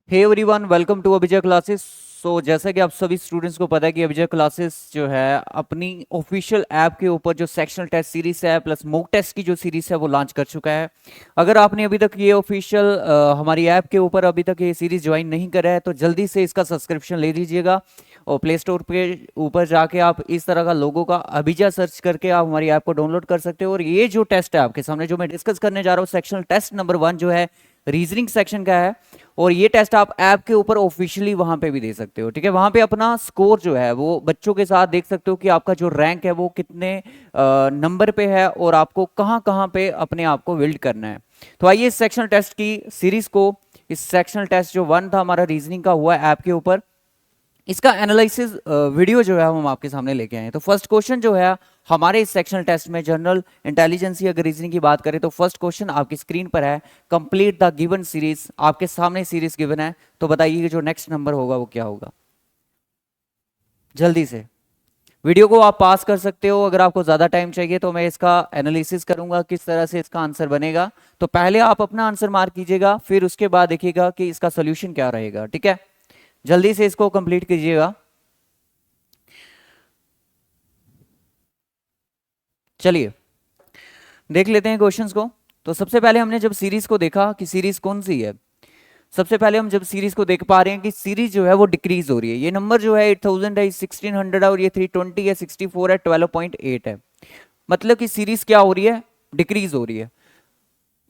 Hey everyone, welcome to Abhijay classes. So जैसा कि आप सभी स्टूडेंट्स को पता है कि अभिजय क्लासेस जो है अपनी ऑफिशियल ऐप के ऊपर जो सेक्शनल टेस्ट सीरीज है प्लस मॉक टेस्ट की जो सीरीज है वो लॉन्च कर चुका है। अगर आपने अभी तक ये ऑफिशियल हमारी ऐप के ऊपर अभी तक ये सीरीज ज्वाइन नहीं करा है तो जल्दी से इसका सब्सक्रिप्शन ले लीजिएगा और प्ले स्टोर पे ऊपर जाके आप इस तरह का लोगो का अभिजय सर्च करके आप हमारी ऐप को डाउनलोड कर सकते हो। और ये जो टेस्ट है आपके सामने जो मैं डिस्कस करने जा रहा हूँ, सेक्शनल टेस्ट नंबर 1 जो है रीजनिंग सेक्शन का है। और ये टेस्ट आप ऐप के ऊपर ऑफिशियली वहां पे भी दे सकते हो, ठीक है। वहां पे अपना स्कोर जो है वो बच्चों के साथ देख सकते हो कि आपका जो रैंक है वो कितने नंबर पे है और आपको कहाँ कहाँ पे अपने आप को बिल्ड करना है। तो आइए इस सेक्शनल टेस्ट की सीरीज को, इस सेक्शनल टेस्ट जो 1 था हमारा रीजनिंग का हुआ ऐप के ऊपर, इसका एनालिसिस वीडियो जो है हम आपके सामने लेके आए हैं। तो फर्स्ट क्वेश्चन जो है हमारे इस सेक्शनल टेस्ट में जनरल इंटेलिजेंस अगर रीजनिंग की बात करें तो फर्स्ट क्वेश्चन आपकी स्क्रीन पर है, कंप्लीट द गिवन सीरीज। आपके सामने सीरीज गिवन है, तो बताइए कि जो नेक्स्ट नंबर होगा वो क्या होगा। जल्दी से वीडियो को आप पास कर सकते हो। अगर आपको ज्यादा टाइम चाहिए तो मैं इसका एनालिसिस करूंगा किस तरह से इसका आंसर बनेगा। तो पहले आप अपना आंसर मार्क कीजिएगा, फिर उसके बाद देखिएगा कि इसका सोल्यूशन क्या रहेगा, ठीक है। जल्दी से इसको कंप्लीट कीजिएगा। चलिए देख लेते हैं क्वेश्चंस को। तो सबसे पहले हमने जब सीरीज को देखा कि सीरीज कौन सी है, सबसे पहले हम जब सीरीज को देख पा रहे हैं कि सीरीज जो है वो डिक्रीज हो रही है। ये नंबर जो है 8000 है, 1600 है और ये 320 है, 64 है, 12.8 है। मतलब कि सीरीज क्या हो रही है, डिक्रीज हो रही है।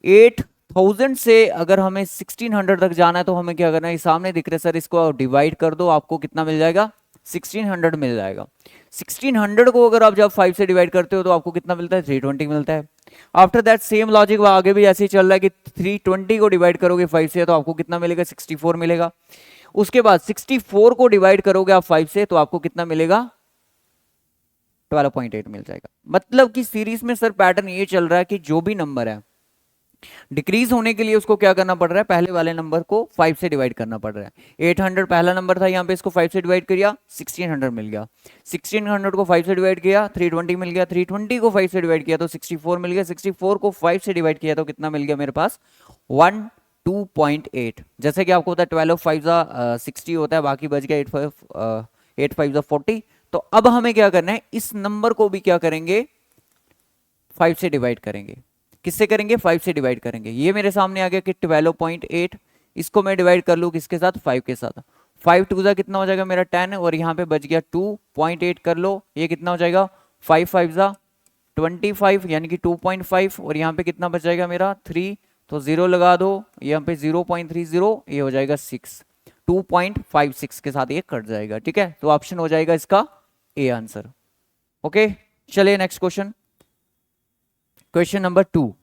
8000 से अगर हमें 1600 तक जाना है तो हमें क्या करना है, सामने दिख रहा है सर, इसको डिवाइड कर दो, आपको कितना मिल जाएगा, 1600 मिल जाएगा। 1600 को अगर आप जब 5 से डिवाइड करते हो तो आपको कितना मिलता है, 320 मिलता है। आफ्टर दैट सेम लॉजिक आगे भी ऐसे ही चल रहा है कि 320 को डिवाइड करोगे 5 से तो आपको कितना मिलेगा, 64 मिलेगा। उसके बाद 64 को डिवाइड करोगे आप 5 से तो आपको कितना मिलेगा, 12.8 मिल जाएगा। मतलब कि सीरीज में सर पैटर्न ये चल रहा है कि जो भी नंबर है डिक्रीज होने के लिए उसको क्या करना पड़ रहा है, पहले वाले नंबर को 5 से डिवाइड करना पड़ रहा है। 800 पहला नंबर था, यहाँ पे इसको 5 से डिवाइड किया, 1600 मिल गया। 1600 को 5 से डिवाइड किया, 320 मिल गया। 320 को 5 से डिवाइड किया तो 64 मिल गया। 64 को 5 से डिवाइड किया तो कितना मिल गया मेरे पास, 12.8। जैसे कि आपको पता है 12 5 60 होता है, बाकी बच गया 8 5 40। तो अब हमें क्या करना है, इस नंबर को भी क्या करेंगे, 5 से डिवाइड करेंगे। किससे करेंगे, 5 से डिवाइड करेंगे। ये मेरे सामने आ गया कि 12.8, इसको मैं डिवाइड कर लूँ किसके साथ, 5 के साथ। 5 टू जा कितना हो जाएगा मेरा 10 और यहाँ पे बच गया 2.8 कर लो, ये कितना हो जाएगा, 5 5 जा 25 यानी कि 2.5 और यहाँ पे कितना बच जाएगा मेरा 3, तो 0 लगा दो, यहाँ पे 0.30, ये हो जाएगा 6। 2.56 के साथ ये कट जाएगा, ठीक है। तो ऑप्शन हो जाएगा इसका ए आंसर। ओके, चलिए नेक्स्ट क्वेश्चन, क्वेश्चन नंबर 2।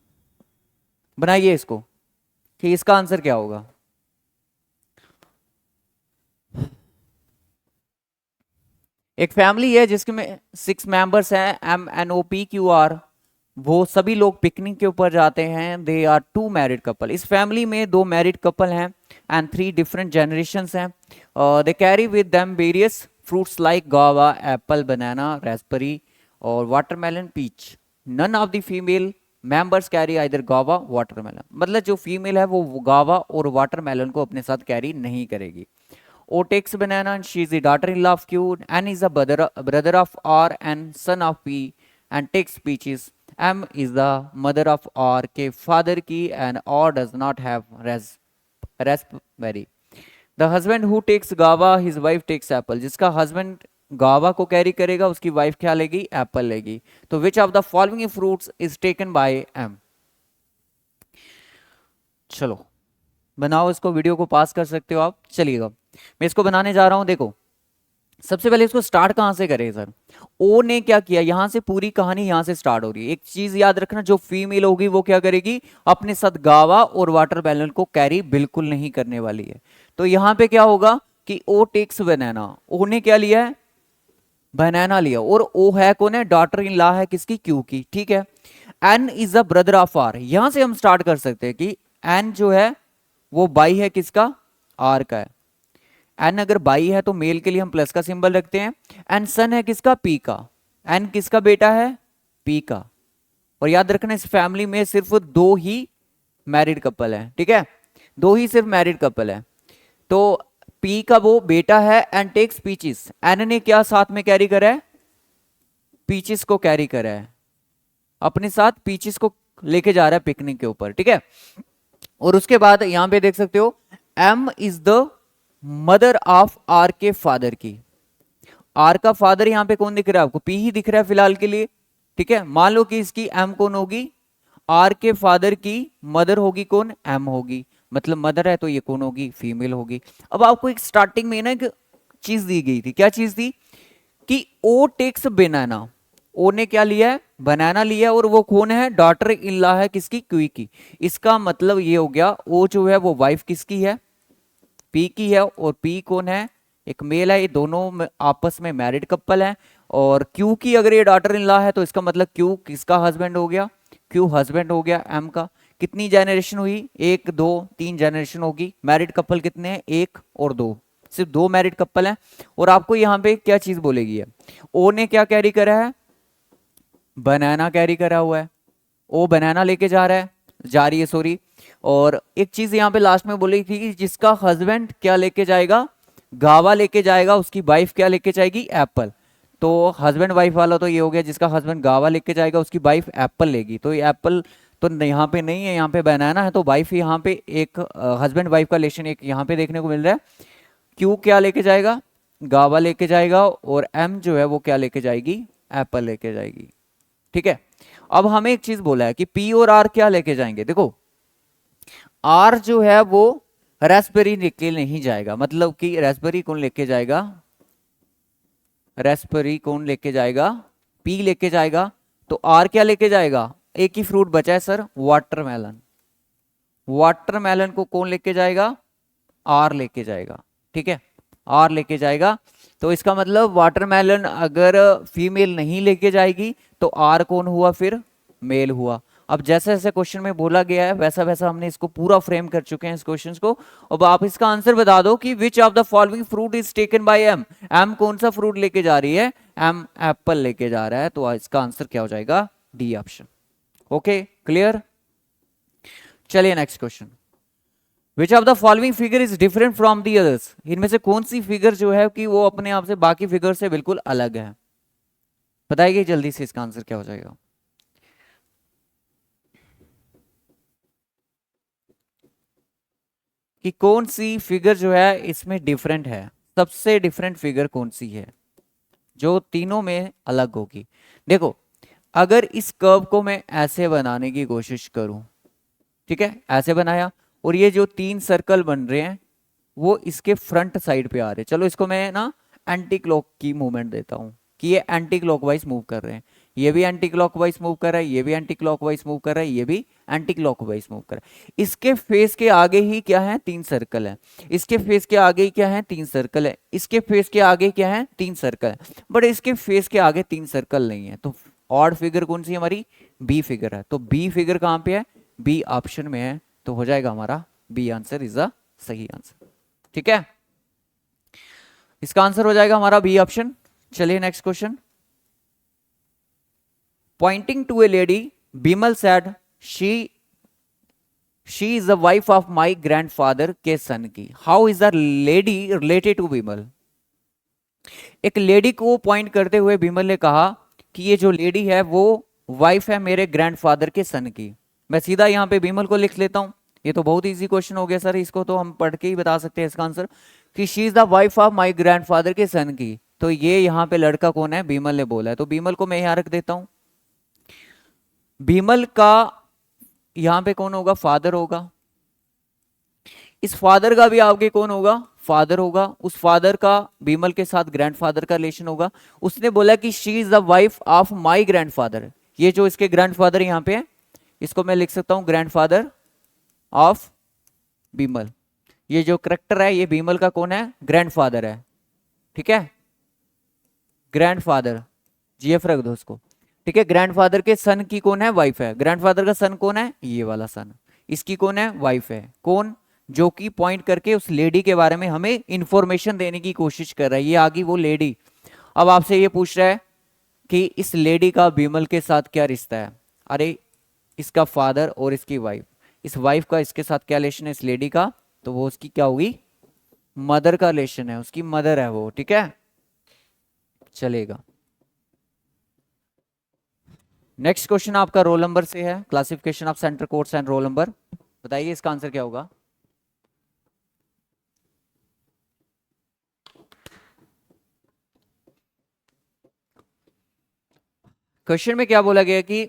बनाइए इसको कि इसका आंसर क्या होगा। एक फैमिली है जिसमें 6 मेंबर्स हैं, MNOPQR। वो सभी लोग पिकनिक के ऊपर जाते हैं। They are 2 married couple. इस फैमिली में 2 मैरिड कपल हैं एंड 3 डिफरेंट जनरेशंस हैं। They carry with them various fruits like guava, apple, banana, raspberry और watermelon, peach. None of the female members carry either guava watermelon. मतलब जो female है वो गावा और वाटरमेलन को अपने साथ कैरी नहीं करेगी। O takes banana and she is the daughter-in-law of Q. N is the brother of R and son of P and takes peaches. M is the mother of R के father की and R does not have raspberry. The husband who takes guava, his wife takes apple. जिसका husband गावा को carry करेगा उसकी wife क्या लेगी, apple लेगी। तो which of the following fruits is taken by M. चलो बनाओ इसको, वीडियो को पास कर सकते हो आप। चलिएगा मैं इसको बनाने जा रहा हूं। देखो सबसे पहले इसको स्टार्ट कहां से करें सर, ओ ने क्या किया, यहां से पूरी कहानी यहां से स्टार्ट हो रही है। एक चीज याद रखना, जो फीमेल होगी वो क्या करेगी, अपने साथ गावा और वाटरमेलन को कैरी बिल्कुल नहीं करने वाली है। तो यहां पे क्या होगा कि ओ टेक्स बनाना, ओ ने क्या लिया है, बनाना लिया। और ओ है कौन है, डॉटर इन लॉ है किसकी, क्यू की, ठीक है। N is the brother of R, यहां से हम स्टार्ट कर सकते हैं कि एन जो है वो बाई है किसका, आर का है। एन अगर बाई है तो मेल के लिए हम प्लस का सिंबल रखते हैं। एंड सन है किसका, पी का। एन किसका बेटा है, पी का। और याद रखना इस फैमिली में सिर्फ 2 ही मैरिड कपल है, ठीक है, 2 ही सिर्फ मैरिड कपल है। तो पी का वो बेटा है एंड टेक्स पीचिस, एन ने क्या साथ में कैरी करा है, पीचिस को कैरी करा है अपने साथ, पीचिस को लेके जा रहा है पिकनिक के ऊपर, ठीक है। और उसके बाद यहां पे देख सकते हो M is the mother of R के फादर की, आर का फादर यहां पे कौन दिख रहा है आपको, पी ही दिख रहा है फिलहाल के लिए, ठीक है। मान लो कि इसकी एम कौन होगी, आर के फादर की मदर होगी कौन, एम होगी, मतलब मदर है तो ये कौन होगी, फीमेल होगी। अब आपको एक स्टार्टिंग में ना एक चीज दी गई थी, क्या चीज थी कि ओ टेक्स बनाना, ओ ने क्या लिया है, बनाना लिया, और वो कौन है, डॉटर इन लॉ है किसकी, क्वी की। इसका मतलब ये हो गया ओ जो है वो वाइफ किसकी है, पी की है, और पी कौन है, एक मेल है, ये दोनों आपस में मैरिड कपल है। और क्यू की अगर ये डॉटर इन लॉ है तो इसका मतलब क्यू किसका हस्बैंड हो गया, क्यू हस्बैंड हो गया एम का। कितनी जनरेशन हुई, 1 2 3 जनरेशन होगी। मैरिड कपल कितने हैं, 1 और 2, सिर्फ 2 मैरिड कपल हैं। और आपको यहाँ पे क्या चीज बोलेगी है, ओ ने क्या कैरी करा है, बनाना कैरी करा हुआ है, ओ बनाना लेके जा रहा है, जा रही है सॉरी। और एक चीज यहाँ पे लास्ट में बोली थी कि जिसका हस्बैंड क्या लेके जाएगा, गावा लेके जाएगा, उसकी वाइफ क्या लेके जाएगी, एप्पल। तो हस्बैंड वाइफ वाला तो ये हो गया, जिसका हस्बैंड गावा लेके जाएगा उसकी वाइफ एप्पल लेगी, तो ये एप्पल तो यहाँ पे नहीं है, यहाँ पे बनाना है, तो वाइफ यहाँ पे एक हस्बैंड वाइफ का रिलेशन एक यहाँ पे देखने को मिल रहा है। क्यू क्या लेके जाएगा, गावा लेके जाएगा, और एम जो है वो क्या लेके जाएगी, एप्पल लेके जाएगी, ठीक है। अब हमें एक चीज बोला है कि पी और आर क्या लेके जाएंगे, देखो आर जो है वो रेस्पबेरी लेके नहीं जाएगा, मतलब कि रेस्पबेरी कौन लेके जाएगा, रेस्पबेरी कौन लेके जाएगा, पी लेके जाएगा। तो आर क्या लेके जाएगा, एक ही फ्रूट बचा है सर, वाटरमेलन, वाटरमेलन को कौन लेके जाएगा, आर लेके जाएगा, ठीक है, आर लेके जाएगा। तो इसका मतलब वाटरमेलन अगर फीमेल नहीं लेके जाएगी तो आर कौन हुआ, फिर मेल हुआ। अब जैसे जैसे क्वेश्चन में बोला गया है वैसा वैसा हमने इसको पूरा फ्रेम कर चुके हैं इस क्वेश्चन को। अब आप इसका आंसर बता दो कि which of the following fruit is taken by M, M कौन सा फ्रूट लेके जा रही है, एम एप्पल लेके जा रहा है, तो इसका आंसर क्या हो जाएगा, डी ऑप्शन। ओके क्लियर, चलिए next question. Which of the following figure is different from the others, इनमें से कौन सी फिगर जो है कि वो अपने आप से बाकी फिगर से बिल्कुल अलग है, बताइए जल्दी से इसका आंसर क्या हो जाएगा। कि कौन सी फिगर जो है इसमें डिफरेंट है, सबसे डिफरेंट फिगर कौन सी है जो तीनों में अलग होगी। देखो अगर इस कर्व को मैं ऐसे बनाने की कोशिश करूं, ठीक है, ऐसे बनाया, और ये जो 3 सर्कल बन रहे हैं वो इसके फ्रंट साइड पे आ रहे हैं, चलो इसको मैं ना एंटी क्लॉक की मूवमेंट देता हूं कि ये एंटी क्लॉकवाइज मूव कर रहे हैं, ये भी एंटी क्लॉकवाइज मूव कर रहा है, ये भी एंटी क्लॉकवाइज मूव कर रहा है, ये भी एंटी क्लॉकवाइज मूव कर रहा है। इसके फेस के आगे ही क्या है, 3 सर्कल है, इसके फेस के आगे ही क्या है, 3 सर्कल है, इसके फेस के आगे क्या है, 3 सर्कल है, बट इसके फेस के आगे 3 सर्कल नहीं है। तो ऑड फिगर कौन सी है हमारी, बी फिगर है। तो बी फिगर कहां पे है, बी ऑप्शन में है, तो हो जाएगा हमारा बी आंसर इज द सही आंसर, ठीक है, इसका आंसर हो जाएगा हमारा बी ऑप्शन। चलिए next question. Pointing to a lady Bimal said she is the wife of my grandfather के सन की, how is the lady related to Bimal. एक लेडी को पॉइंट करते हुए बिमल ने कहा कि ये जो लेडी है वो वाइफ है मेरे ग्रैंडफादर के सन की। मैं सीधा यहां पे बिमल को लिख लेता हूं, ये तो बहुत इजी क्वेश्चन हो गया सर, इसको तो हम पढ़ के ही बता सकते हैं इसका आंसर कि she is the wife of my grandfather के सन की। तो ये यहाँ पे लड़का कौन है, बिमल ने बोला है, तो बिमल को मैं यहां रख देता हूं। बिमल का यहां पे कौन होगा, फादर होगा, इस फादर का भी आपके कौन होगा, फादर होगा, उस फादर का बीमल के साथ ग्रैंडफादर का रिलेशन होगा। उसने बोला कि she is the wife of my grandfather, ये जो इसके ग्रैंडफादर यहां पे है इसको मैं लिख सकता हूं ग्रैंडफादर ऑफ बीमल। ये जो करेक्टर है ये बीमल का कौन है, ग्रैंडफादर है, ठीक है, ग्रैंडफादर, जीएफ रख दो उसको, ठीक है। ग्रैंडफादर के सन की कौन है, वाइफ है। ग्रैंडफादर का सन कौन है, ये वाला सन, इसकी कौन है, वाइफ है। कौन, जो कि पॉइंट करके उस लेडी के बारे में हमें इंफॉर्मेशन देने की कोशिश कर रहा है, ये आ गई वो लेडी। अब आपसे ये पूछ रहा है कि इस लेडी का बीमल के साथ क्या रिश्ता है, अरे इसका फादर और इसकी वाइफ, इस वाइफ का इसके साथ क्या रिलेशन है इस लेडी का, तो वो उसकी क्या होगी, मदर का रिलेशन है, उसकी मदर है वो, ठीक है, चलेगा। नेक्स्ट क्वेश्चन आपका रोल नंबर से है, classification of centre codes and roll number. बताइए इसका आंसर क्या होगा। क्वेश्चन में क्या बोला गया कि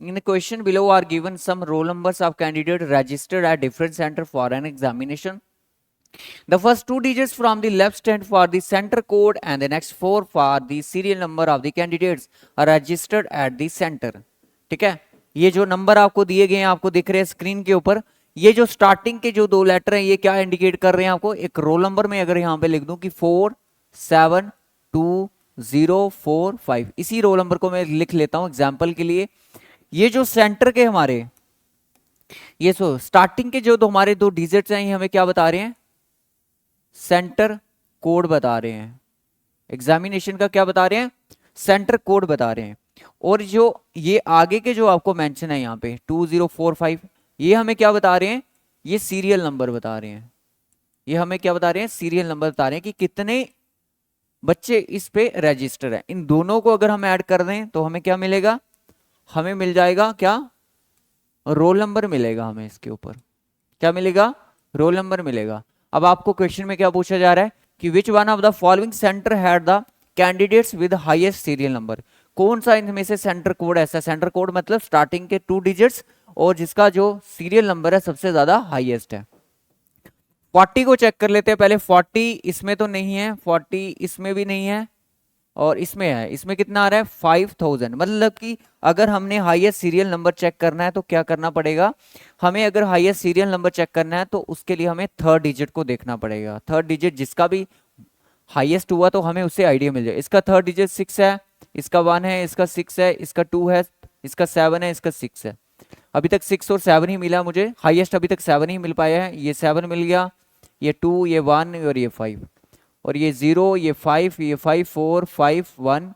in question below are given some roll numbers of candidate registered at different center for an examination. The first two digits from the left stand for the center code and the next four for the serial number of the candidates are registered at the center। ठीक है, ये जो number आपको दिए गए हैं, आपको दिख रहे हैं स्क्रीन के ऊपर, ये जो स्टार्टिंग के जो दो लेटर हैं ये क्या इंडिकेट कर रहे हैं आपको। एक रोल नंबर में अगर यहां पे लिख दूं कि 472045, इसी रोल नंबर को मैं लिख लेता हूं एग्जाम्पल के लिए। ये जो सेंटर के हमारे ये स्टार्टिंग के जो हमारे दो डिजिट्स हैं ये हमें क्या बता रहे हैं, सेंटर कोड बता रहे हैं। एग्जामिनेशन का क्या बता रहे हैं, सेंटर कोड बता रहे हैं। और जो ये आगे के जो आपको मेंशन है यहाँ पे 2045, ये हमें क्या बता रहे हैं, ये सीरियल नंबर बता रहे हैं। ये हमें क्या बता रहे हैं, सीरियल नंबर बता रहे हैं कि कितने बच्चे इस पे रजिस्टर है। इन दोनों को अगर हम ऐड कर दें तो हमें क्या मिलेगा, हमें मिल जाएगा क्या, रोल नंबर मिलेगा। हमें इसके ऊपर क्या मिलेगा, रोल नंबर मिलेगा। अब आपको क्वेश्चन में क्या पूछा जा रहा है कि which one of the following centre had the candidates with highest serial number. कौन सा इनमें से सेंटर कोड ऐसा, सेंटर कोड मतलब स्टार्टिंग के टू डिजिट्स और जिसका जो सीरियल नंबर है सबसे ज्यादा हाईएस्ट है। 40 को चेक कर लेते हैं पहले। 40 इसमें तो नहीं है, 40 इसमें भी नहीं है और इसमें है। इसमें कितना आ रहा है 5000। मतलब कि अगर हमने हाईएस्ट सीरियल नंबर चेक करना है तो क्या करना पड़ेगा, हमें अगर हाईएस्ट सीरियल नंबर चेक करना है तो उसके लिए हमें थर्ड डिजिट को देखना पड़ेगा। थर्ड डिजिट जिसका भी हाईएस्ट हुआ तो हमें उससे आइडिया मिल जाए। इसका थर्ड डिजिट 6 है, इसका 1 है, इसका 6 है, इसका 2 है, इसका 7 है, इसका 6 है। अभी तक 6 और 7 ही मिला मुझे, हाईएस्ट अभी तक 7 ही मिल पाया है। ये 7 मिल गया, ये 2, ये 1 और ये 5 और ये 0, ये 5, ये 5 4 5 1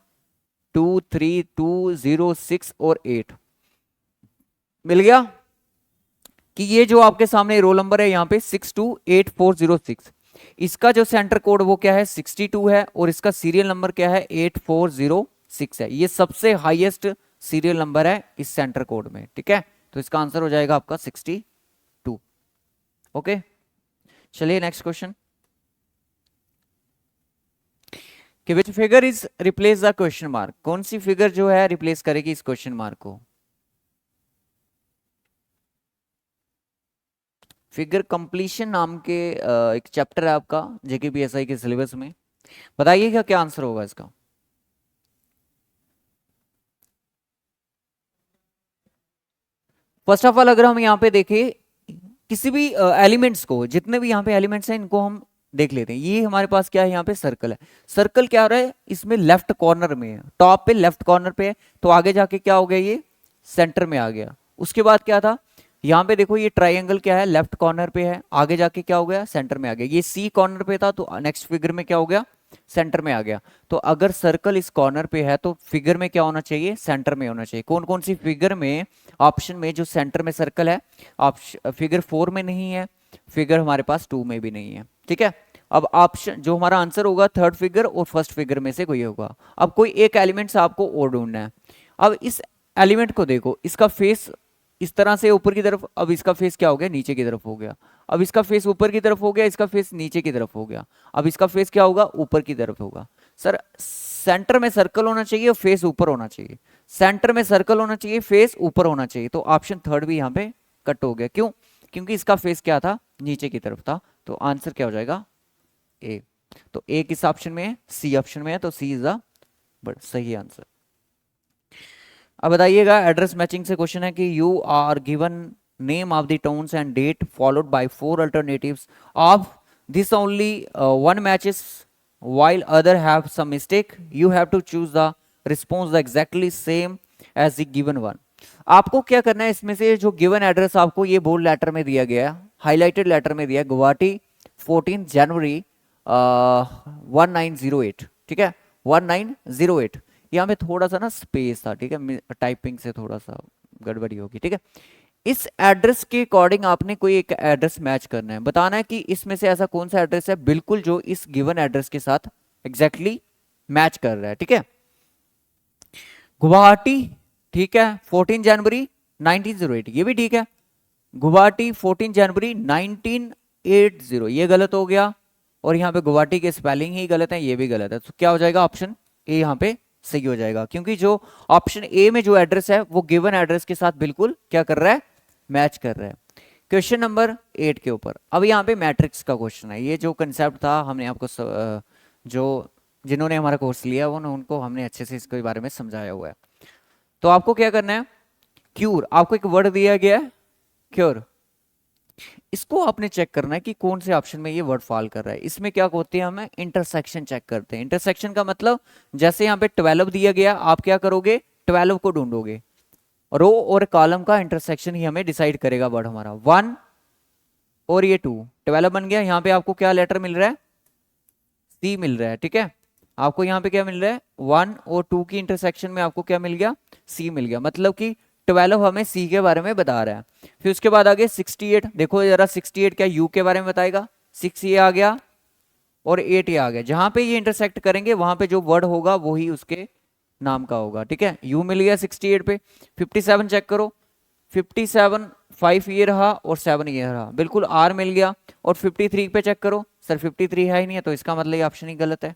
2 3 2 0 6 और 8 मिल गया। कि ये जो आपके सामने रोल नंबर है यहाँ पे 628406, इसका जो सेंटर कोड वो क्या है 62 है और इसका सीरियल नंबर क्या है 8406 है। ये सबसे हाईएस्ट सीरियल नंबर है इस सेंटर कोड में, ठीक है। तो इसका आंसर हो जाएगा आपका 62। ओके, चलिए नेक्स्ट क्वेश्चन कि which figure is replace the question mark. कौन सी फिगर जो है रिप्लेस करेगी इस क्वेश्चन मार्क को। फिगर कंप्लीशन नाम के एक चैप्टर है आपका जेकेपीएसआई के सिलेबस में। बताइएगा क्या आंसर होगा इसका। फर्स्ट ऑफ ऑल अगर हम यहाँ पे देखें किसी भी एलिमेंट्स को, जितने भी यहाँ पे एलिमेंट्स हैं इनको हम देख लेते हैं। ये हमारे पास क्या है, यहाँ पे सर्कल है। सर्कल क्या हो रहा है, इसमें लेफ्ट कॉर्नर में है, टॉप पे लेफ्ट कॉर्नर पे है। तो आगे जाके क्या हो गया, ये सेंटर में आ गया। उसके बाद क्या था, यहाँ पे देखो ये ट्राइंगल क्या है, लेफ्ट कॉर्नर पे है, आगे जाके क्या हो गया, सेंटर में आ गया। ये सी कॉर्नर पे था तो नेक्स्ट फिगर में क्या हो गया, सेंटर में आ गया। तो अगर सर्कल इस कॉर्नर पे है तो फिगर में क्या होना चाहिए, सेंटर में होना चाहिए। कौन कौन सी फिगर में, ऑप्शन में जो सेंटर में सर्कल है, फिगर 4 में नहीं है, फिगर हमारे पास 2 में भी नहीं है, ठीक है। अब ऑप्शन जो हमारा आंसर होगा थर्ड फिगर और फर्स्ट फिगर में से कोई होगा। अब कोई एक एलिमेंट्स आपको और ढूंढना है। अब इस एलिमेंट को देखो, इसका फेस इस तरह से ऊपर की तरफ, अब इसका फेस क्या हो गया, नीचे की तरफ हो गया। अब इसका फेस ऊपर की तरफ हो गया, इसका फेस नीचे की तरफ हो गया। अब इसका फेस क्या होगा, ऊपर की तरफ होगा। सर सेंटर में सर्कल होना चाहिए और फेस ऊपर होना चाहिए। सेंटर में सर्कल होना चाहिए, फेस ऊपर होना चाहिए। तो ऑप्शन थर्ड भी यहाँ पे कट हो गया। क्यों, क्योंकि इसका फेस क्या था, नीचे की तरफ था। तो आंसर क्या हो जाएगा, ए। तो ए किस ऑप्शन में है, सी ऑप्शन में है। तो सी इज द सही आंसर। अब बताइएगा एड्रेस मैचिंग से क्वेश्चन है कि you are given name of the towns and date followed by 4 alternatives of this only one matches while other have some mistake, you have to choose the response the exactly same as the given one। आपको क्या करना है, इसमें से जो given address आपको ये bold letter में दिया गया है, हाईलाइटेड लेटर में दिया, गुवाहाटी 14 जनवरी 1908, ठीक है 1908। यहाँ पे थोड़ा सा ना स्पेस था, ठीक है, टाइपिंग से थोड़ा सा गड़बड़ी होगी, ठीक है। इस एड्रेस के अकॉर्डिंग आपने कोई एक एड्रेस मैच करना है, बताना है कि इसमें से ऐसा कौन सा एड्रेस है बिल्कुल जो इस गिवन एड्रेस के साथ एग्जैक्टली मैच कर रहा है। ठीक है, गुवाहाटी, ठीक है, 14 जनवरी 1908, ये भी ठीक है। गुवाहाटी 14 जनवरी 1980, ये गलत हो गया। और यहाँ पे गुवाहाटी के स्पेलिंग ही गलत है, ये भी गलत है। तो क्या हो जाएगा, ऑप्शन ए यहाँ पे सही हो जाएगा, क्योंकि जो ऑप्शन ए में जो एड्रेस है वो गिवन एड्रेस के साथ बिल्कुल क्या कर रहा है, मैच कर रहा है। क्वेश्चन नंबर 8 के ऊपर अब यहाँ पे मैट्रिक्स का क्वेश्चन है। ये जो कंसेप्ट था हमने आपको जो जिन्होंने हमारा कोर्स लिया वो उनको हमने अच्छे से इसके बारे में समझाया हुआ है। तो आपको क्या करना है, क्यूर, आपको एक वर्ड दिया गया है क्योर, इसको आपने चेक करना है कि कौन से ऑप्शन में ये वर्ड फॉल कर रहा है। इसमें क्या होते हैं, हमें इंटरसेक्शन चेक करते हैं। इंटरसेक्शन का मतलब जैसे यहाँ पे 12 दिया गया, आप क्या करोगे, 12 को ढूंढोगे। रो और कॉलम का इंटरसेक्शन ही हमें डिसाइड करेगा वर्ड हमारा। 1 और ये 2, 12 बन गया। यहाँ पे आपको क्या लेटर मिल रहा है, सी मिल रहा है। ठीक है, आपको यहाँ पे क्या मिल रहा है, 1 और 2 की इंटरसेक्शन में आपको क्या मिल गया, सी मिल गया। मतलब कि 12 हमें सी के बारे में बता रहा है। फिर उसके बाद आगे 68, देखो जरा 68 क्या यू के बारे में बताएगा। 6 ये आ गया और 8 ये आ गया। जहां पे ये इंटरसेक्ट करेंगे वहां पे जो वर्ड होगा वही उसके नाम का होगा। ठीक है, यू मिल गया 68 पे। 57 चेक करो, 57 5 ये रहा और 7 ये रहा, बिल्कुल आर मिल गया। और 53 पे चेक करो, सर 53 है ही नहीं है, तो इसका मतलब ये ऑप्शन ही गलत है।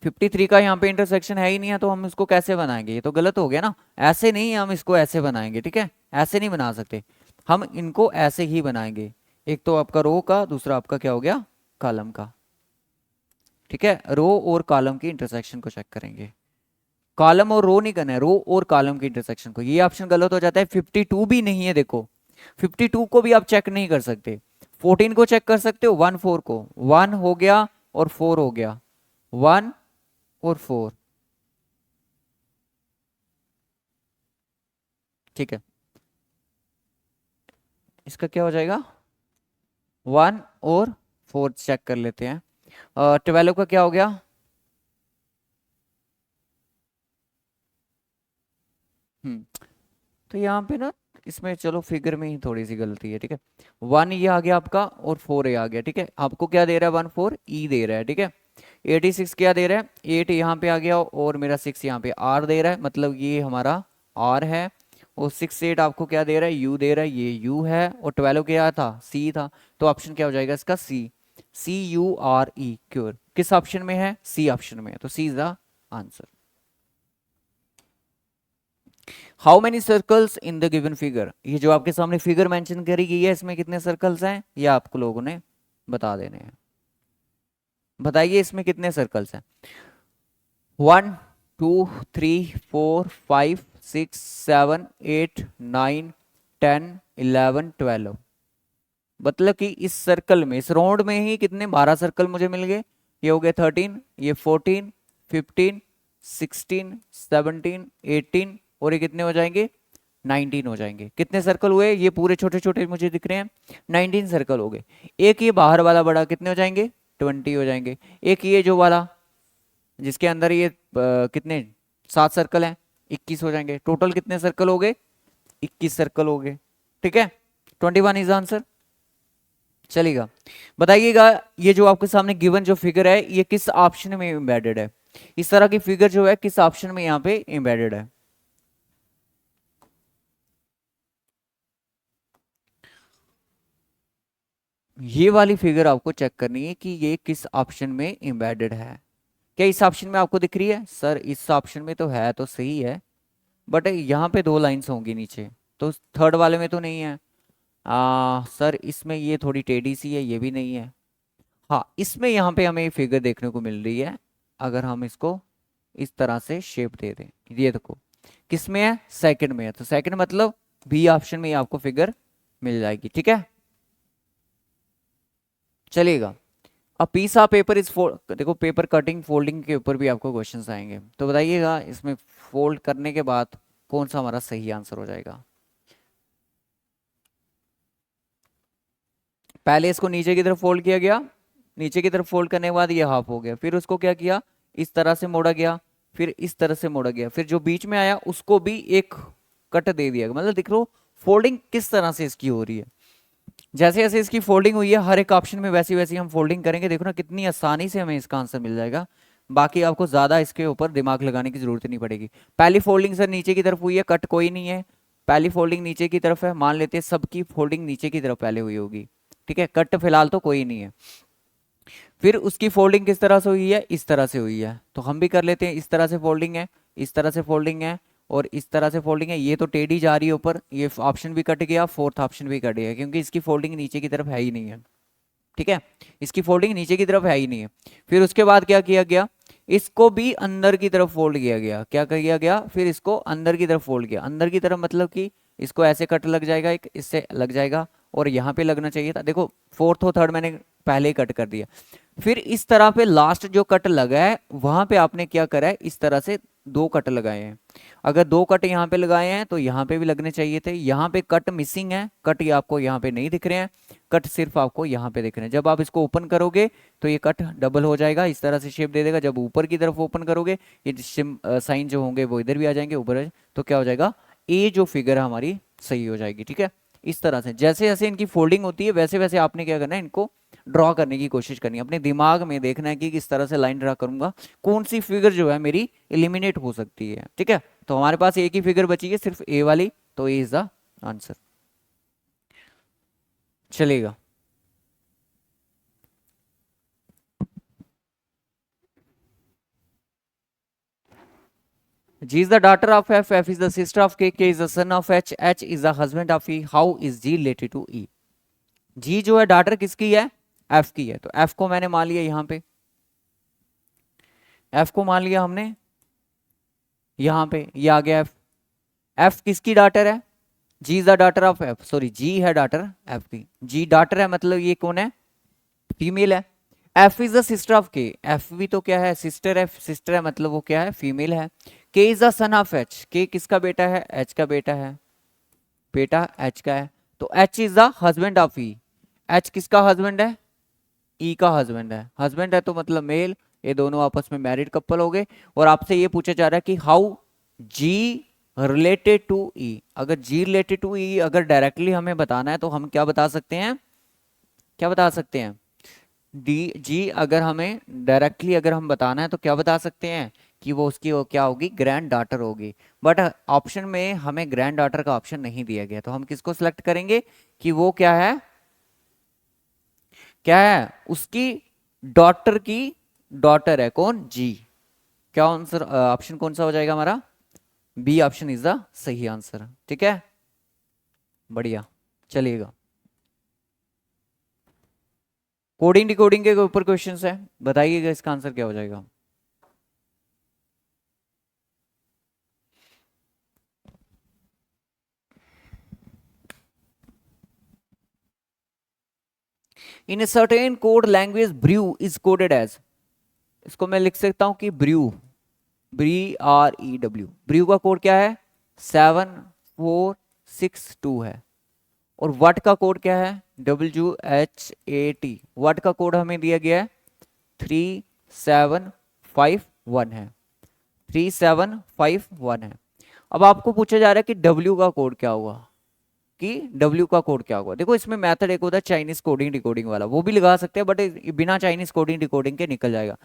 53 का यहाँ पे इंटरसेक्शन है ही नहीं है, तो हम इसको कैसे बनाएंगे, ये तो गलत हो गया ना। ऐसे नहीं, हम इसको ऐसे बनाएंगे। ठीक है, ऐसे नहीं बना सकते, हम इनको ऐसे ही बनाएंगे। एक तो आपका रो का, दूसरा आपका क्या हो गया, कॉलम का। ठीक है, रो और कॉलम की इंटरसेक्शन को चेक करेंगे, कॉलम और रो नहीं करना है, रो और कॉलम की इंटरसेक्शन को। ये ऑप्शन गलत हो जाता है। 52 भी नहीं है, देखो 52 को भी आप चेक नहीं कर सकते। 14 को चेक कर सकते हो, 1 4 को, 1 हो गया और 4 हो गया, 1 और 4। ठीक है, इसका क्या हो जाएगा, 1 और 4 चेक कर लेते हैं। 12 का क्या हो गया, तो यहाँ पे ना इसमें चलो फिगर में ही थोड़ी सी गलती है। ठीक है, 1 ये आ गया आपका और 4 ये आ गया। ठीक है, आपको क्या दे रहा है, 1 4 ई दे रहा है। ठीक है, 86 क्या दे रहा है, 8 यहाँ पे आ गया और मेरा 6 यहाँ पे आर दे रहा है, मतलब ये हमारा आर है। और 6 8 आपको क्या दे रहा है, यू दे रहा है, ये यू है। और 12 क्या था, सी था। तो ऑप्शन क्या हो जाएगा इसका, सी, CURE, क्योर। किस ऑप्शन में है, सी ऑप्शन में है, तो C is the answer. How many circles in the given figure, ये जो आपके सामने फिगर मेंशन करी गई है इसमें कितने सर्कल्स हैं, ये आपको लोगों ने बता देने हैं। बताइए इसमें कितने सर्कल्स हैं। 1 2 3 4 5 6 7 8 9 10 11 12, मतलब कि इस सर्कल में, इस राउंड में ही कितने, 12 सर्कल मुझे मिल गए। ये हो गए 13, ये 14 15 16 17 18 और ये कितने हो जाएंगे, 19 हो जाएंगे। कितने सर्कल हुए, ये पूरे छोटे छोटे मुझे दिख रहे हैं, 19 सर्कल हो गए। एक ये बाहर वाला बड़ा, कितने हो जाएंगे, 20 हो जाएंगे। एक ये जो वाला जिसके अंदर ये कितने 7 सर्कल हैं, 21 हो जाएंगे। टोटल कितने सर्कल हो गए, 21 सर्कल हो गए। ठीक है, 21 इज आंसर। चलेगा, बताइएगा ये जो आपके सामने गिवन जो फिगर है ये किस ऑप्शन में एम्बेडेड है, इस तरह की फिगर जो है किस ऑप्शन में यहाँ पे एम्बेडेड है। ये वाली फिगर आपको चेक करनी है कि ये किस ऑप्शन में एम्बेडेड है। क्या इस ऑप्शन में आपको दिख रही है, सर इस ऑप्शन में तो है, तो सही है, बट यहाँ पे 2 लाइंस होंगी नीचे, तो थर्ड वाले में तो नहीं है। सर इसमें ये थोड़ी टेढ़ी सी है, ये भी नहीं है। हाँ, इसमें यहाँ पे हमें फिगर देखने को मिल रही है। अगर हम इसको इस तरह से शेप दे दें, ये देखो किस में है, सेकंड में है, तो सेकंड मतलब बी ऑप्शन में आपको फिगर मिल जाएगी। ठीक है, चलिएगा। अब पीस ऑफ पेपर इज देखो पेपर कटिंग फोल्डिंग के ऊपर भी आपको क्वेश्चंस आएंगे, तो बताइएगा इसमें फोल्ड करने के बाद कौन सा हमारा सही आंसर हो जाएगा। पहले इसको नीचे की तरफ फोल्ड किया गया, नीचे की तरफ फोल्ड करने के बाद ये हाफ हो गया, फिर उसको क्या किया, इस तरह से मोड़ा गया, फिर इस तरह से मोड़ा गया, फिर जो बीच में आया उसको भी एक कट दे दिया, मतलब देख लो फोल्डिंग किस तरह से इसकी हो रही है, जैसे जैसे इसकी फोल्डिंग हुई है हर एक ऑप्शन में वैसी वैसी हम फोल्डिंग करेंगे, देखो ना कितनी आसानी से हमें इसका आंसर मिल जाएगा। बाकी आपको ज्यादा इसके ऊपर दिमाग लगाने की जरूरत नहीं पड़ेगी। पहली फोल्डिंग सर नीचे की तरफ हुई है, कट कोई नहीं है, पहली फोल्डिंग नीचे की तरफ है, मान लेते हैं सबकी फोल्डिंग नीचे की तरफ पहले हुई होगी, ठीक है, कट फिलहाल तो कोई नहीं है। फिर उसकी फोल्डिंग किस तरह से हुई है, इस तरह से हुई है, तो हम भी कर लेते हैं, इस तरह से फोल्डिंग है, इस तरह से फोल्डिंग है, और इस तरह से फोल्डिंग है, ये तो टेढ़ी जा रही है ऊपर, ये ऑप्शन भी कट गया, फोर्थ ऑप्शन भी कट गया, क्योंकि इसकी फोल्डिंग नीचे की तरफ है ही नहीं है, ठीक है, इसकी फोल्डिंग नीचे की तरफ है ही नहीं है। फिर उसके बाद क्या किया गया, इसको भी अंदर की तरफ फोल्ड किया गया, क्या किया गया, फिर इसको अंदर की तरफ फोल्ड किया, अंदर की तरफ मतलब कि इसको ऐसे कट लग जाएगा, एक इससे लग जाएगा, और यहाँ पे लगना चाहिए था, देखो फोर्थ और थर्ड मैंने पहले ही कट कर दिया। फिर इस तरह पे लास्ट जो कट लगा है वहां पे आपने क्या करा है, इस तरह से दो कट लगाए हैं, अगर दो कट यहाँ पे लगाए हैं तो यहाँ पे भी लगने चाहिए थे, यहाँ पे कट मिसिंग है, कट ये आपको यहाँ पे नहीं दिख रहे हैं, कट सिर्फ आपको यहाँ पे दिख रहे हैं। जब आप इसको ओपन करोगे तो ये कट डबल हो जाएगा, इस तरह से शेप दे देगा, जब ऊपर की तरफ ओपन करोगे ये साइन जो होंगे वो इधर भी आ जाएंगे ऊपर, तो क्या हो जाएगा, ए जो फिगर है हमारी सही हो जाएगी, ठीक है। इस तरह से जैसे जैसे इनकी फोल्डिंग होती है वैसे वैसे आपने क्या करना है, इनको ड्रॉ करने की कोशिश करनी है, अपने दिमाग में देखना है कि किस तरह से लाइन ड्रा करूंगा, कौन सी फिगर जो है मेरी एलिमिनेट हो सकती है, ठीक है। तो हमारे पास एक ही फिगर बची है सिर्फ ए वाली, तो ए इज द आंसर, चलेगा। G is the daughter of F, F is the sister of K, K is the son of H, H is the husband of E, how is G related to E? G जो है daughter किसकी है, F की है, तो F को मैंने मान लिया यहाँ पे, F को मान लिया हमने यहाँ पे, ये आ गया F, F किसकी डॉटर है, G is the daughter of F, sorry G है डॉटर F की, G डॉटर है मतलब ये कौन है, फीमेल है। F is the sister of K, F भी तो क्या है, सिस्टर है, सिस्टर है मतलब वो क्या है, फीमेल है। K is the son of H, K किसका बेटा है, H का बेटा है, बेटा H का है, तो H is the husband of E, H किसका हस्बैंड है, E का हस्बैंड है, हस्बैंड है तो मतलब मेल, ये दोनों आपस में मैरिड कपल हो गए। और आपसे ये पूछा जा रहा है कि how G related to E, अगर G रिलेटेड टू E अगर डायरेक्टली हमें बताना है तो हम क्या बता सकते हैं, क्या बता सकते हैं, डी जी अगर हमें डायरेक्टली अगर हम बताना है तो क्या बता सकते हैं कि वो उसकी वो क्या होगी, ग्रैंड डॉटर होगी। बट ऑप्शन में हमें ग्रैंड डॉटर का ऑप्शन नहीं दिया गया, तो हम किसको सिलेक्ट करेंगे कि वो क्या है, क्या है, उसकी डॉटर की डॉटर है, कौन, जी। क्या आंसर, ऑप्शन कौन सा हो जाएगा हमारा, बी ऑप्शन इज द सही आंसर, ठीक है, बढ़िया, चलिएगा। कोडिंग डिकोडिंग के ऊपर क्वेश्चंस है, बताइएगा इसका आंसर क्या हो जाएगा। In a certain code language brew is coded as, इसको मैं लिख सकता हूं कि ब्रू, BREW, ब्रू का कोड क्या है, 7462 है, और वट का कोड क्या है, WHAT, वट का कोड हमें दिया गया है 3751 है, 3751 है। अब आपको पूछा जा रहा है कि W का कोड क्या होगा, कि W का कोड क्या होगा। देखो इसमें मेथड एक होता है चाइनीज कोडिंग डिकोडिंग वाला, वो भी लगा सकते हैं, बट बिना चाइनीज कोडिंग डिकोडिंग के निकल जाएगा।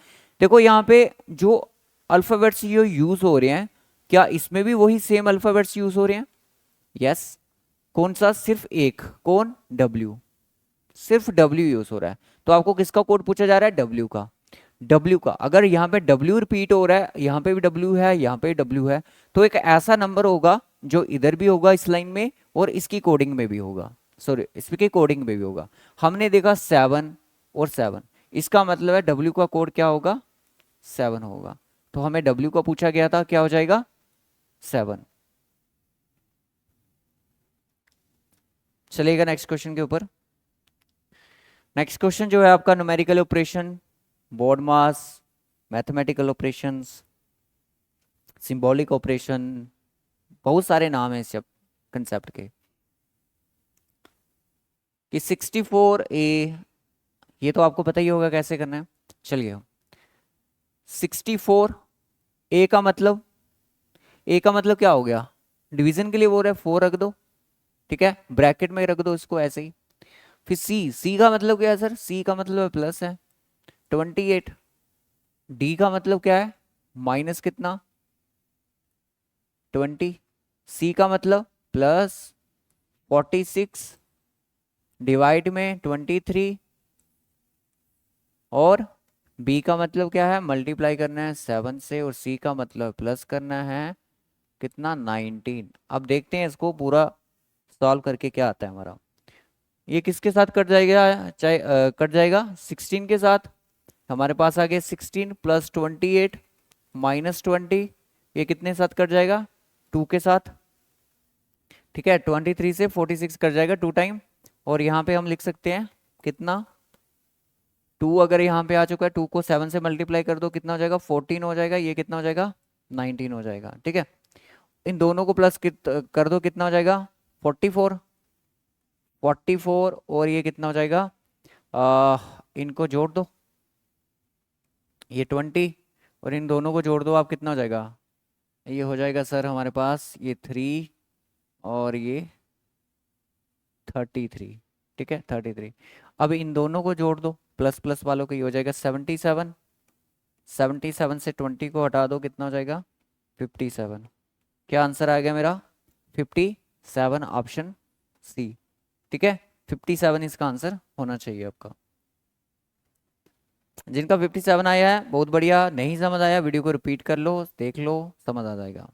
देखो यहाँ पे जो अल्फाबेट्स ये यूज हो रहे हैं, क्या इसमें भी वही सेम अल्फाबेट्स यूज हो रहे हैं, यस। कौन सा, सिर्फ एक, कौन, W, सिर्फ W यूज हो रहा है, तो आपको किसका कोड पूछा जा रहा है, W का, W का। अगर यहाँ पे W रिपीट हो रहा है, यहाँ पे भी W है, यहाँ पे भी W है, तो एक ऐसा नंबर होगा जो इधर भी होगा इस लाइन में और इसकी कोडिंग में भी होगा, सॉरी इसकी कोडिंग में भी होगा। हमने देखा 7 और 7, इसका मतलब है W का कोड क्या होगा, 7 होगा, तो हमें W का पूछा गया था, क्या हो जाएगा, 7। चलिएगा नेक्स्ट क्वेश्चन के ऊपर। नेक्स्ट क्वेश्चन जो है आपका न्यूमेरिकल ऑपरेशन, बोर्ड मास, मैथमेटिकल ऑपरेशंस, सिंबॉलिक ऑपरेशन, बहुत सारे नाम हैं इस कंसेप्ट के। कि 64A, ये तो आपको पता ही होगा कैसे करना है, चलिए। 64A का मतलब, A का मतलब क्या हो गया, डिवीजन के लिए बोल रहा है 4 रख दो, ठीक है, ब्रैकेट में रख दो इसको ऐसे ही। फिर सी का मतलब क्या है सर, सी का मतलब प्लस है 28। डी का मतलब क्या है, माइनस कितना 20। सी का मतलब प्लस 46 डिवाइड में 23। और बी का मतलब क्या है, मल्टीप्लाई करना है 7 से, और सी का मतलब प्लस करना है कितना 19। अब देखते हैं इसको पूरा सॉल्व करके क्या आता है हमारा। ये किसके साथ कट जाएगा, चाहे कट जाएगा 16 के साथ। हमारे पास आ गया 16 प्लस 28 माइनस 20। ये कितने साथ कट जाएगा, 2 के साथ। ठीक है, 23 से 46 कट जाएगा 2 टाइम। और यहाँ पे हम लिख सकते हैं कितना 2, अगर यहाँ पे आ चुका है 2 को 7 से मल्टीप्लाई कर दो, कितना हो जाएगा 14 हो जाएगा। ये कितना हो जाएगा 19 हो जाएगा। ठीक है, इन दोनों को प्लस कर दो, कितना हो जाएगा 44। 44 और ये कितना हो जाएगा, इनको जोड़ दो, ये 20, और इन दोनों को जोड़ दो आप, कितना हो जाएगा, ये हो जाएगा सर हमारे पास ये 3 और ये 33। ठीक है 33। अब इन दोनों को जोड़ दो प्लस प्लस वालों को, ये हो जाएगा 77। 77 से 20 को हटा दो, कितना हो जाएगा 57। क्या आंसर आ गया मेरा 57, ऑप्शन सी। ठीक है, 57 इसका आंसर होना चाहिए आपका। जिनका 57 आया है बहुत बढ़िया, नहीं समझ आया वीडियो को रिपीट कर लो, देख लो, समझ आ जाएगा।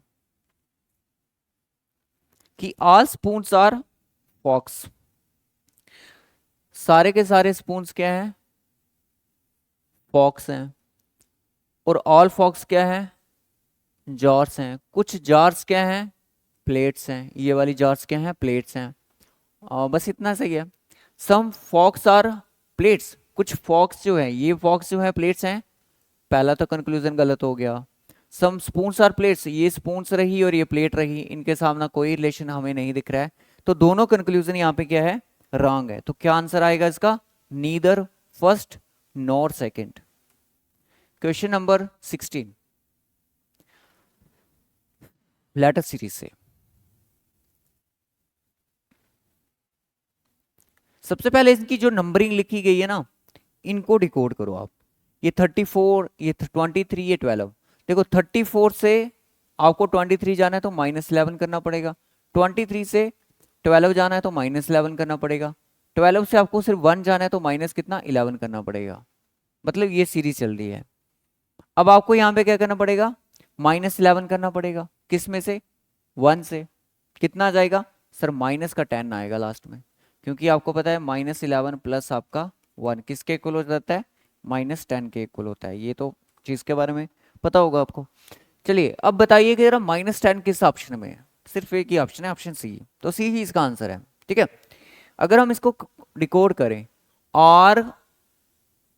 कि ऑल स्पून्स आर फॉक्स, सारे के सारे स्पून्स क्या हैं, फॉक्स हैं। और ऑल फॉक्स क्या है, जार्स हैं। कुछ जार्स क्या हैं, प्लेट्स हैं। ये वाली जार्स क्या हैं, प्लेट्स हैं। बस इतना सही है। सम फॉक्स आर प्लेट्स, कुछ फॉक्स जो है, ये फॉक्स जो है प्लेट्स हैं। पहला तो कंक्लूजन गलत हो गया। सम स्पून्स आर प्लेट्स, ये स्पून्स रही और ये प्लेट रही, इनके सामने कोई रिलेशन हमें नहीं दिख रहा है, तो दोनों कंक्लूजन यहाँ पे क्या है, रॉन्ग है। तो क्या आंसर आएगा इसका, neither first nor second. Question number 16 letter series से। सबसे पहले इनकी जो नंबरिंग लिखी गई है ना, इनको डिकोड करो आप। ये 34, ये 23, ये 12। देखो 34 से आपको 23 जाना है तो -11 करना पड़ेगा। 23 से 12 जाना है तो -11 करना पड़ेगा। 12 से आपको सिर्फ 1 जाना है तो माइनस कितना 11 करना पड़ेगा। मतलब ये सीरीज चल रही है। अब आपको यहाँ पे क्या करना पड़ेगा, -11 करना पड़ेगा। किस में से, 1 से। कितना आ जाएगा सर, माइनस का 10 आएगा लास्ट में, क्योंकि आपको पता है -11 प्लस आपका 1 किसके इक्वल हो जाता है, -10 के इक्वल होता है। ये तो चीज के बारे में पता होगा आपको। चलिए अब बताइए कि जरा -10 किस ऑप्शन में है। सिर्फ एक ही ऑप्शन है, ऑप्शन सी, तो सी ही इसका आंसर है। ठीक है, अगर हम इसको डिकोड करें, R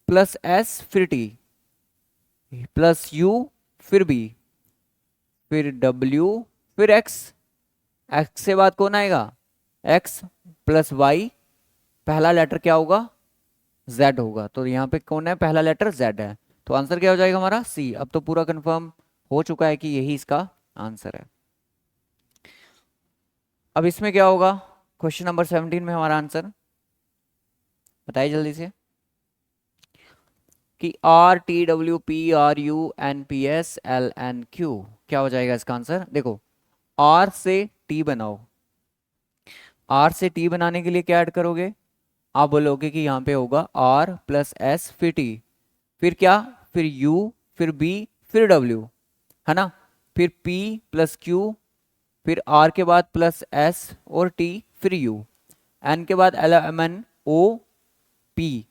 प्लस S फिर T प्लस U फिर B फिर W फिर X, X से बाद कौन आएगा, X प्लस Y, पहला लेटर क्या होगा, Z होगा। तो यहाँ पे कौन है, पहला लेटर Z है। तो आंसर क्या हो जाएगा हमारा सी। अब तो पूरा कंफर्म हो चुका है कि यही इसका आंसर है। अब इसमें क्या होगा, क्वेश्चन नंबर 17 में हमारा आंसर बताइए जल्दी से। कि RTWPRUNPSLNQ क्या हो जाएगा इसका आंसर। देखो R से T बनाओ, R से T बनाने के लिए क्या ऐड करोगे, आप बोलोगे कि यहाँ पे होगा R प्लस S फिर T, फिर क्या, फिर U फिर B फिर W, है ना। फिर P प्लस Q, फिर R के बाद प्लस S और T फिर U, N के बाद LMNO P,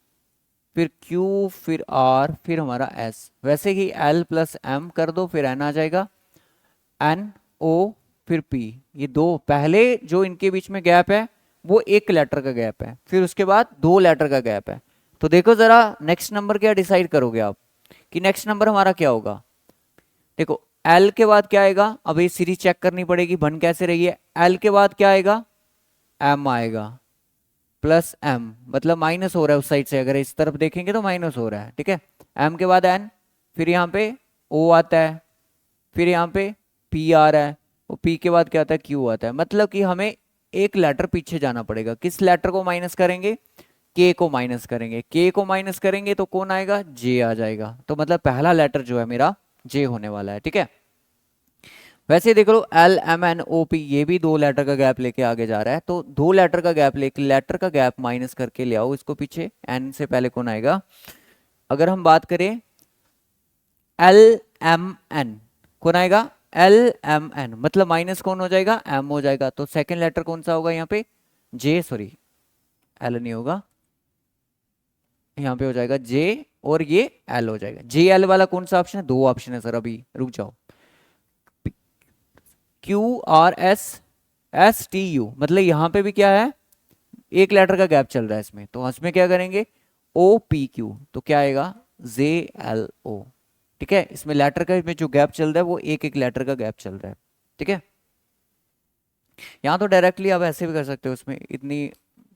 फिर Q फिर R फिर हमारा S। वैसे ही L प्लस M कर दो, फिर N आ जाएगा, N O फिर P। ये दो पहले जो इनके बीच में गैप है वो एक लेटर का गैप है, फिर उसके बाद 2 लेटर का गैप है। तो देखो जरा नेक्स्ट नंबर क्या डिसाइड करोगे आप, कि नेक्स्ट नंबर हमारा क्या होगा। देखो L के बाद क्या आएगा, अब ये सीरीज चेक करनी पड़ेगी बन कैसे रही है। L के बाद क्या आएगा, M आएगा प्लस M, मतलब माइनस हो रहा है उस साइड से, अगर इस तरफ देखेंगे तो माइनस हो रहा है। ठीक है, M के बाद N, फिर यहाँ पे O आता है, फिर यहाँ पे P आ रहा है, और P के बाद क्या आता है, Q आता है। मतलब कि हमें एक लेटर पीछे जाना पड़ेगा। किस लेटर को माइनस करेंगे? के को माइनस करेंगे। के को माइनस करेंगे तो कौन आएगा? जे आ जाएगा। तो मतलब पहला लेटर जो है मेरा जे होने वाला है, ठीक है। वैसे देख लो L M N O P, ये भी दो लेटर का गैप लेके आगे जा रहा है, तो दो लेटर का गैप लेके लेटर का गैप माइनस करके ले आओ इसको पीछे। एन से पहले कौन आएगा? अगर हम बात करें एल एम एन, कौन आएगा? एल एम एन, मतलब माइनस कौन हो जाएगा? एम हो जाएगा। तो सेकेंड लेटर कौन सा होगा यहाँ पे? जे, सॉरी एल नहीं होगा, यहाँ पे हो जाएगा जे और ये एल हो जाएगा। जे एल वाला कौन सा ऑप्शन है? दो ऑप्शन है सर, अभी रुक जाओ। Q R S S T U, मतलब यहां पे भी क्या है? एक लेटर का गैप चल रहा है इसमें, तो इसमें क्या करेंगे? ओ पी क्यू, तो क्या आएगा? जे एल ओ, ठीक है। इसमें लेटर का में जो गैप चल रहा है वो एक एक लेटर का गैप चल रहा है, ठीक है। यहाँ तो डायरेक्टली आप ऐसे भी कर सकते हो, उसमें इतनी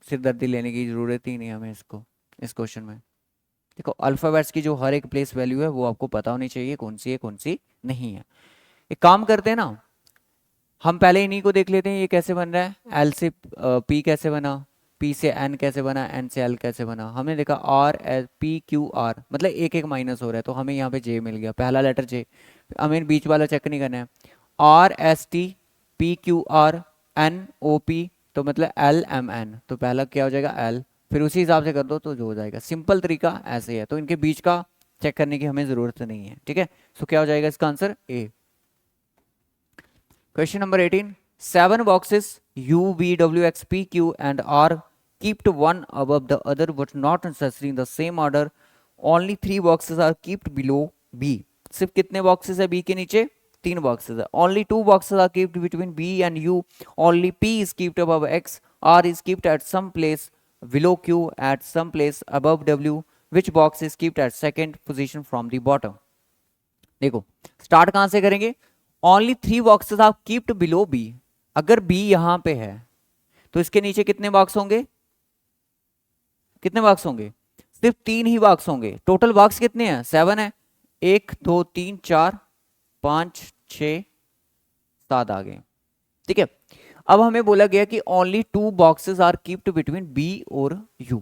सिरदर्दी लेने की जरूरत ही नहीं हमें इसको, इस क्वेश्चन में। देखो अल्फाबेट्स की जो हर एक प्लेस वैल्यू है वो आपको पता होनी चाहिए, कौन सी है कौन सी नहीं है। एक काम करते हैं ना, हम पहले इन्हीं को देख लेते हैं, ये कैसे बन रहा है? एल से पी कैसे बना, पी से एन कैसे बना, एन से एल कैसे बना। हमने देखा R L P Q are, मतलब एक एक माइनस हो रहा है, तो हमें यहाँ पे जे मिल गया, पहला लेटर जे। हमें बीच वाला चेक नहीं करना है। R S T P Q R N O P, तो मतलब एल एम एन, तो पहला क्या हो जाएगा? एल, फिर उसी हिसाब से कर दो तो जो हो जाएगा। सिंपल तरीका ऐसे है, तो इनके बीच का चेक करने की हमें जरूरत नहीं है, ठीक है। सो क्या हो जाएगा इसका answer? A. Question number 18. Seven boxes U, V, W, X, P, Q and R kept one above the other but not necessarily in the same order. Only three boxes are kept below B. सिर्फ कितने boxes है B के नीचे? तीन boxes है। Only two boxes are kept between B and U. Only P is kept above X. R is kept at some place below Q, at some place above W. Which box is kept at second position from the bottom? देखो start कहां से करेंगे? Only three boxes are kept below B. अगर B यहां पे है तो इसके नीचे कितने बॉक्स होंगे? कितने बॉक्स होंगे? सिर्फ तीन ही बॉक्स होंगे। टोटल बॉक्स कितने हैं? 7 है। 1 2 3 4 5 6 7 आ गए, ठीक है। अब हमें बोला गया कि only two boxes are kept between B और यू।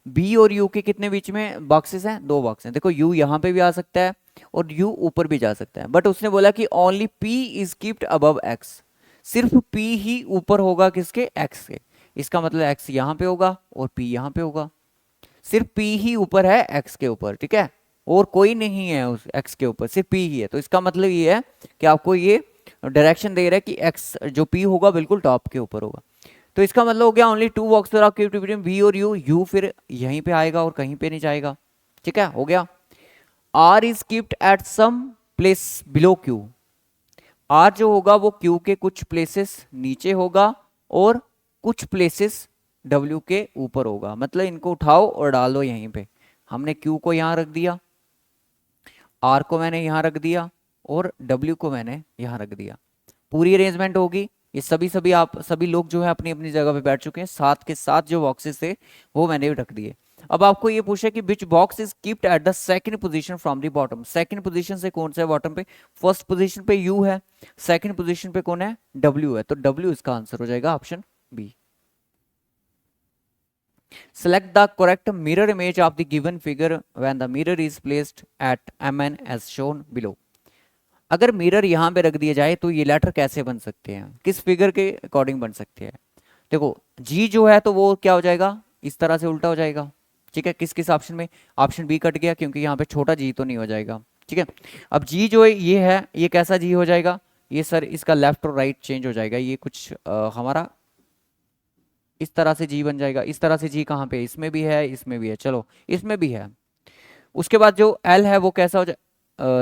बी और यू के कितने बीच में बॉक्सेस हैं? दो बॉक्स हैं। देखो यू यहां पे भी आ सकता है और यू ऊपर भी जा सकता है, बट उसने बोला कि only P is keeped above x. सिर्फ पी ही ऊपर होगा किसके? एक्स के। इसका मतलब एक्स यहां पे होगा और पी यहां पे होगा। सिर्फ पी ही ऊपर है एक्स के ऊपर, ठीक है, और कोई नहीं है उस एक्स के ऊपर, सिर्फ पी ही है। तो इसका मतलब ये है कि आपको ये डायरेक्शन दे रहा है कि एक्स जो पी होगा बिल्कुल टॉप के ऊपर होगा। तो इसका मतलब हो गया only two box are kept between B और यू। यू फिर यहीं पे आएगा और कहीं पे नहीं जाएगा, ठीक है, हो गया। R is kept at some place below Q. R जो होगा वो क्यू के कुछ प्लेसेस नीचे होगा और कुछ प्लेसेस डब्ल्यू के ऊपर होगा। मतलब इनको उठाओ और डाल दो यहीं पे। हमने क्यू को यहां रख दिया, आर को मैंने यहां रख दिया और डब्ल्यू को मैंने यहां रख दिया। पूरी अरेंजमेंट होगी। ये सभी आप सभी लोग जो है अपनी अपनी जगह पे बैठ चुके हैं। साथ के साथ जो बॉक्सेस थे वो मैंने रख दिए। अब आपको ये पूछा कि which box is kept at the second position from the bottom. Second position से कौन सा है बॉटम पे? फर्स्ट पोजीशन पे यू है, सेकंड पोजीशन पे कौन है? डब्ल्यू है। तो डब्ल्यू इसका आंसर हो जाएगा option B. Select the correct mirror image of the given figure when the mirror is placed at Mn as shown below. अगर मिरर यहां पे रख दिया जाए तो ये लेटर कैसे बन सकते हैं, किस फिगर के अकॉर्डिंग बन सकते हैं? देखो जी जो है तो वो क्या हो जाएगा? इस तरह से उल्टा हो जाएगा, ठीक है। किस किस ऑप्शन में? ऑप्शन बी कट गया क्योंकि यहाँ पे छोटा जी तो नहीं हो जाएगा, ठीक है। अब जी जो है ये कैसा जी हो जाएगा? ये सर इसका लेफ्ट और राइट चेंज हो जाएगा। ये कुछ हमारा इस तरह से जी बन जाएगा। इस तरह से जी कहाँ पे? इसमें भी है, इसमें भी है, चलो इसमें भी है। उसके बाद जो एल है वो कैसा हो जाए,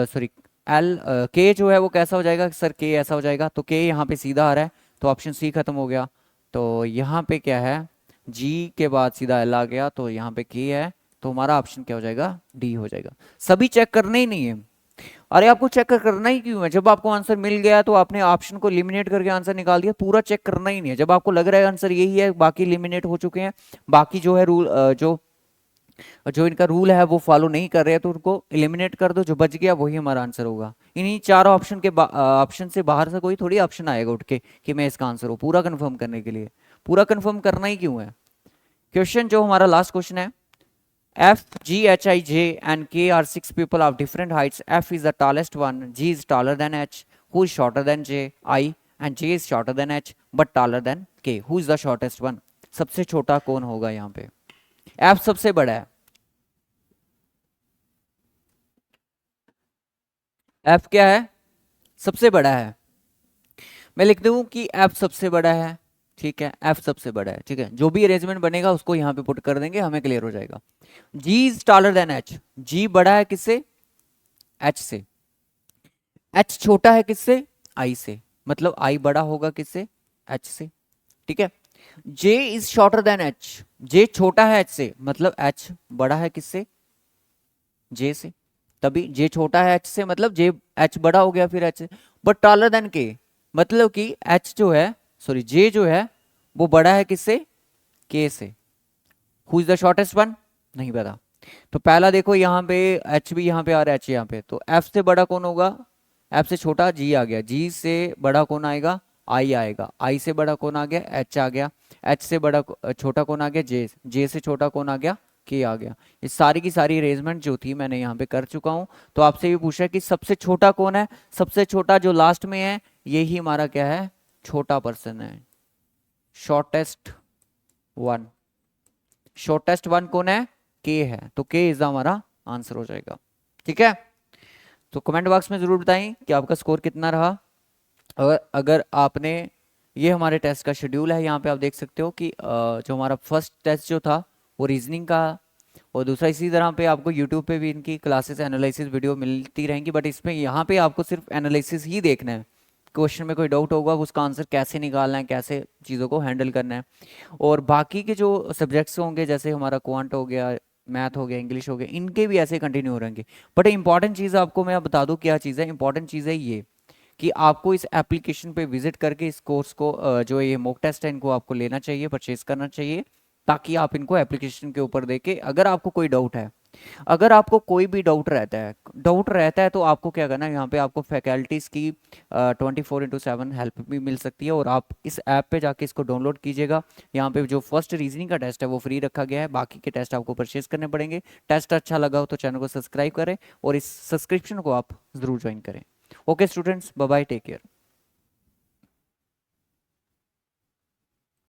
सॉरी एल के जो है वो कैसा हो जाएगा? सर के ऐसा हो जाएगा। तो के यहाँ पे सीधा आ रहा है तो ऑप्शन सी खत्म हो गया। तो यहाँ पे क्या है? जी के बाद सीधा एल आ गया तो यहाँ पे के है, तो हमारा ऑप्शन क्या हो जाएगा? डी हो जाएगा। सभी चेक करने ही नहीं है। अरे आपको चेक करना ही क्यों है? जब आपको आंसर मिल गया तो आपने ऑप्शन को एलिमिनेट करके आंसर निकाल दिया, पूरा चेक करना ही नहीं है। जब आपको लग रहा है आंसर यही है, बाकी एलिमिनेट हो चुके हैं, बाकी जो है रूल जो इनका रूल है वो फॉलो नहीं कर रहे हैं, तो उनको एलिमिनेट कर दो। जो बच गया वही हमारा आंसर होगा। इन्हीं चारों ऑप्शन के ऑप्शन से बाहर से कोई थोड़ी ऑप्शन आएगा उठ के कि मैं इसका आंसर हूँ, पूरा कंफर्म करने के लिए। पूरा कंफर्म करना ही क्यों है। क्वेश्चन जो हमारा लास्ट क्वेश्चन है, F, G, H, I, J and K are six people of different heights. F is the tallest one. G is taller than H. Who is shorter than J? I and J is shorter than H but taller than K. Who is the shortest one? सबसे छोटा कौन होगा यहाँ पे? F सबसे बड़ा है। F क्या है? सबसे बड़ा है। मैं लिख दूं कि F सबसे बड़ा है, ठीक है, F सबसे बड़ा है, ठीक है। जो भी अरेंजमेंट बनेगा उसको यहाँ पे पुट कर देंगे, हमें क्लियर हो जाएगा। G is taller than H। G बड़ा है किससे? H से। H छोटा है किससे? I से। मतलब I बड़ा होगा किससे? H से, ठीक है। J is shorter than H। J छोटा है H से, मतलब H बड़ा है किससे? J से। तभी J छोटा है H से, मतलब J H बड़ा हो गया फिर H से। बट टॉलर देन K, मतलब कि H जो है, सॉरी J जो है वो बड़ा है किससे? K से। Who is the shortest one? नहीं पता। तो पहला देखो यहाँ पे H भी यहाँ पे आ रहा है, H यहाँ पे, तो F से बड़ा कौन होगा? F से छोटा G आ गया। G से बड़ा कौन आएगा? I आएगा। I से बड़ा कौन आ गया? H आ गया। H से बड़ा छोटा कौन आ गया? J। J से छोटा कौन आ गया? K आ गया। ये सारी की सारी अरेंजमेंट जो थी मैंने यहाँ पे कर चुका हूँ। तो आपसे ये पूछा कि सबसे छोटा कौन है? सबसे छोटा जो लास्ट में है यही हमारा क्या है? छोटा पर्सन है, शॉर्टेस्ट वन। शॉर्टेस्ट वन कौन है? के है। तो के इज हमारा आंसर हो जाएगा, ठीक है। तो कमेंट बॉक्स में जरूर बताएं कि आपका स्कोर कितना रहा। और अगर आपने, ये हमारे टेस्ट का शेड्यूल है, यहाँ पे आप देख सकते हो कि जो हमारा फर्स्ट टेस्ट जो था वो रीजनिंग का, और दूसरा इसी तरह पे आपको यूट्यूब पे भी इनकी क्लासेस एनालिसिस वीडियो मिलती रहेंगी, बट इसमें यहाँ पे आपको सिर्फ एनालिसिस ही देखना है। क्वेश्चन में कोई डाउट होगा उसका आंसर कैसे निकालना है, कैसे चीज़ों को हैंडल करना है। और बाकी के जो सब्जेक्ट्स होंगे जैसे हमारा क्वांट हो गया, मैथ हो गया, इंग्लिश हो गया, इनके भी ऐसे कंटिन्यू रहेंगे। बट इंपॉर्टेंट चीज़ आपको मैं बता दूं क्या चीज़ है। इंपॉर्टेंट चीज़ है ये कि आपको इस एप्लीकेशन पे विजिट करके इस कोर्स को जो ये मॉक टेस्ट है इनको आपको लेना चाहिए, परचेज करना चाहिए, ताकि आप इनको एप्लीकेशन के ऊपर देके, अगर आपको कोई डाउट है, अगर आपको कोई भी डाउट रहता है तो आपको क्या करना है, यहाँ पे आपको फैकल्टीज की 24/7 हेल्प भी मिल सकती है। और आप इस ऐप पे जाके इसको डाउनलोड कीजिएगा। यहाँ पे जो फर्स्ट रीजनिंग का टेस्ट है वो फ्री रखा गया है, बाकी के टेस्ट आपको परचेज करने पड़ेंगे। टेस्ट अच्छा लगा हो तो चैनल को सब्सक्राइब करें और इस सब्सक्रिप्शन को आप जरूर ज्वाइन करें। Okay students, bye bye, take care.